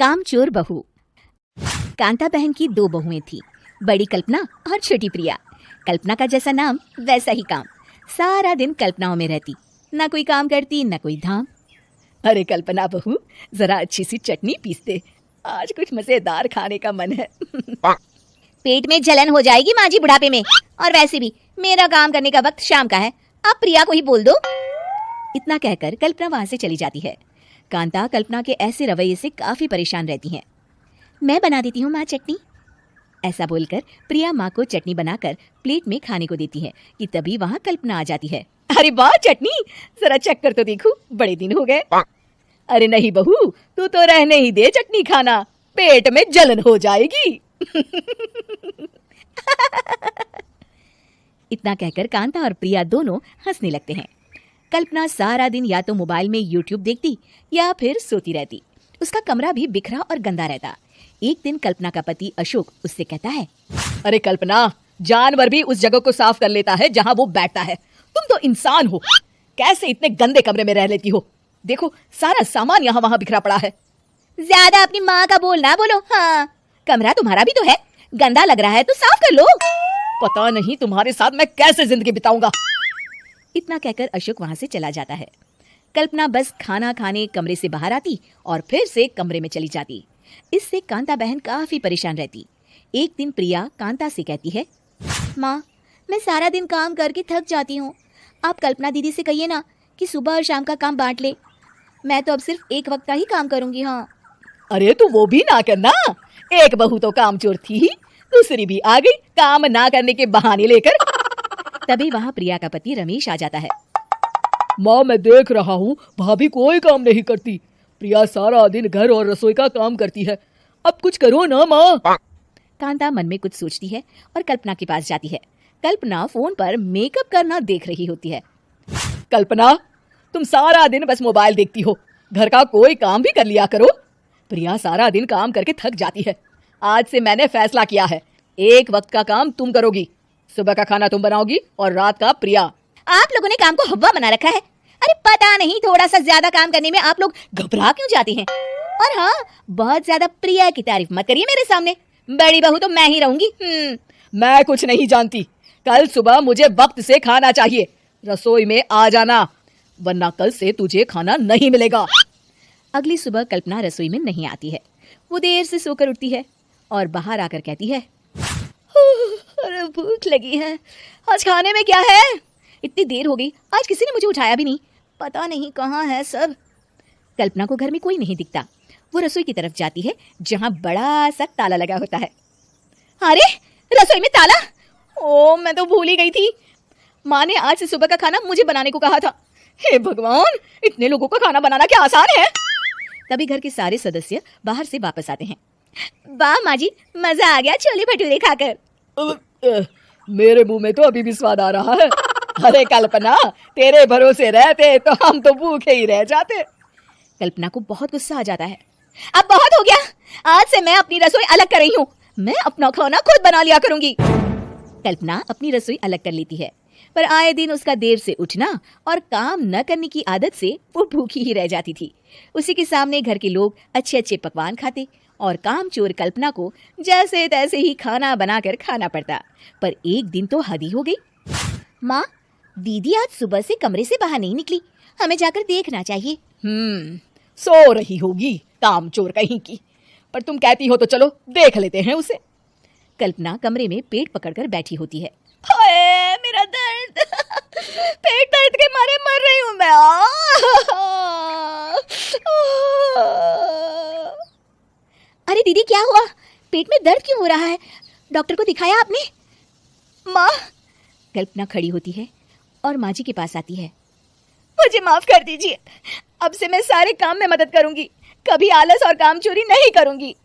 कामचोर बहू। कांता बहन की दो बहुएं थी, बड़ी कल्पना और छोटी प्रिया। कल्पना का जैसा नाम वैसा ही काम। सारा दिन कल्पनाओं में रहती, ना कोई काम करती ना कोई धाम। अरे कल्पना बहू, जरा अच्छी सी चटनी पीस दे, आज कुछ मजेदार खाने का मन है। पेट में जलन हो जाएगी माँ जी बुढ़ापे में, और वैसे भी मेरा काम करने का वक्त शाम का है, आप प्रिया को ही बोल दो। इतना कहकर कल्पना वहां से चली जाती है। कांता कल्पना के ऐसे रवैये से काफी परेशान रहती हैं। मैं बना देती हूँ माँ चटनी, ऐसा बोलकर प्रिया माँ को चटनी बनाकर प्लेट में खाने को देती है कि तभी वहाँ कल्पना आ जाती है। अरे वाह चटनी, जरा चख कर तो देखूं, बड़े दिन हो गए। अरे नहीं बहू, तू तो रहने ही दे चटनी खाना, पेट में जलन हो जाएगी। इतना कहकर कांता और प्रिया दोनों हंसने लगते हैं। कल्पना सारा दिन या तो मोबाइल में यूट्यूब देखती या फिर सोती रहती। उसका कमरा भी बिखरा और गंदा रहता। एक दिन कल्पना का पति अशोक उससे कहता है, अरे कल्पना, जानवर भी उस जगह को साफ कर लेता है जहाँ वो बैठता है, तुम तो इंसान हो, कैसे इतने गंदे कमरे में रह लेती हो? देखो सारा सामान यहाँ वहाँ बिखरा पड़ा है। ज्यादा अपनी माँ का बोल ना बोलो। हाँ, कमरा तुम्हारा भी तो है, गंदा लग रहा है तो साफ कर लो। पता नहीं तुम्हारे साथ मैं कैसे जिंदगी बिताऊंगा। इतना कहकर अशोक वहां से चला जाता है। कल्पना बस खाना खाने कमरे से बाहर आती और फिर से कमरे में चली जाती। इससे कांता बहन काफी परेशान रहती। एक दिन प्रिया कांता से कहती है, माँ, मैं सारा दिन काम करके थक जाती हूँ, आप कल्पना दीदी से कहिए ना कि सुबह और शाम का काम बांट ले, मैं तो अब सिर्फ एक वक्त का ही काम करूंगी। हाँ। अरे तू वो भी ना करना, एक बहू तो कामचोर थी ही, दूसरी भी आ गई काम ना करने के बहाने लेकर। तभी वहाँ प्रिया का पति रमेश आ जाता है। माँ, मैं देख रहा हूँ भाभी कोई काम नहीं करती, प्रिया सारा दिन घर और रसोई का काम करती है, अब कुछ करो ना माँ। कांता मन में कुछ सोचती है और कल्पना के पास जाती है। कल्पना फोन पर मेकअप करना देख रही होती है। कल्पना, तुम सारा दिन बस मोबाइल देखती हो, घर का कोई काम भी कर लिया करो। प्रिया सारा दिन काम करके थक जाती है, आज से मैंने फैसला किया है, एक वक्त का काम तुम करोगी, सुबह का खाना तुम बनाओगी और रात का प्रिया। आप लोगों ने काम को हवा बना रखा है। अरे पता नहीं थोड़ा सा ज्यादा काम करने में आप लोग घबरा क्यों जाते हैं। और हाँ, बहुत ज्यादा प्रिया की तारीफ मत करिए मेरे सामने, बड़ी बहू तो मैं ही रहूंगी। मैं कुछ नहीं जानती, कल सुबह मुझे वक्त से खाना चाहिए, रसोई में आ जाना, वरना कल से तुझे खाना नहीं मिलेगा। अगली सुबह कल्पना रसोई में नहीं आती है। वो देर से सोकर उठती है और बाहर आकर कहती है, अरे भूख लगी है, आज खाने में क्या है? इतनी देर हो गई, आज किसी ने मुझे उठाया भी नहीं, पता नहीं कहाँ है सब। कल्पना को घर में कोई नहीं दिखता। वो रसोई की तरफ जाती है जहाँ बड़ा सा ताला लगा होता है। अरे रसोई में ताला! ओ, मैं तो भूल ही गई थी। माँ ने आज से सुबह का खाना मुझे बनाने को कहा था। हे भगवान, इतने लोगों का खाना बनाना क्या आसान है? तभी घर के सारे सदस्य बाहर से वापस आते हैं। वाह माँ जी, मजा आ गया छोले भटूरे खाकर। मेरे मुंह में तो अभी भी स्वाद आ रहा है। अरे कल्पना, तेरे भरोसे रहते तो हम तो भूखे ही रह जाते। कल्पना को बहुत गुस्सा आ जाता है। अब बहुत हो गया, आज से मैं अपनी रसोई अलग कर रही हूँ, मैं अपना खाना खुद बना लिया करूंगी। कल्पना अपनी रसोई अलग कर लेती है, पर आए दिन उसका देर से उठना और काम न करने की आदत से वो भूखी ही रह जाती थी। उसी के सामने घर के लोग अच्छे अच्छे पकवान खाते और कामचोर कल्पना को जैसे तैसे ही खाना बनाकर खाना पड़ता। पर एक दिन तो हद ही हो गई। माँ, दीदी आज सुबह से कमरे से बाहर नहीं निकली, हमें जाकर देखना चाहिए। सो रही होगी कामचोर कहीं की, पर तुम कहती हो तो चलो देख लेते हैं उसे। कल्पना कमरे में पेट पकड़कर बैठी होती है। हाय मेरा दर्द, पेट दर्द के मारे मर रही हूँ मैं। अरे दीदी क्या हुआ, पेट में दर्द क्यों हो रहा है, डॉक्टर को दिखाया आपने? माँ, कल्पना खड़ी होती है और माँ जी के पास आती है। मुझे माफ कर दीजिए, अब से मैं सारे काम में मदद करूंगी, कभी आलस और काम चोरी नहीं करूंगी।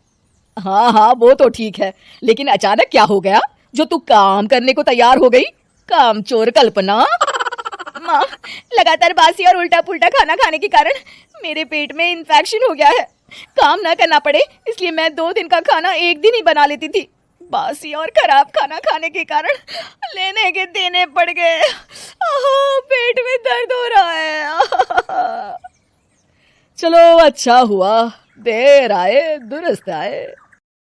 हाँ हाँ, वो तो ठीक है, लेकिन अचानक क्या हो गया जो तू काम करने को तैयार हो गई, कामचोर कल्पना? माँ, लगातार बासी और उल्टा पुल्टा खाना खाने के कारण मेरे पेट में इन्फेक्शन हो गया है, काम ना करना पड़े इसलिए मैं 2 दिन का खाना एक दिन ही बना लेती थी। बासी और खराब खाना खाने के कारण लेने के देने पड़ गए, दर्द हो रहा है। चलो अच्छा हुआ देर आए दुरुस्त आए।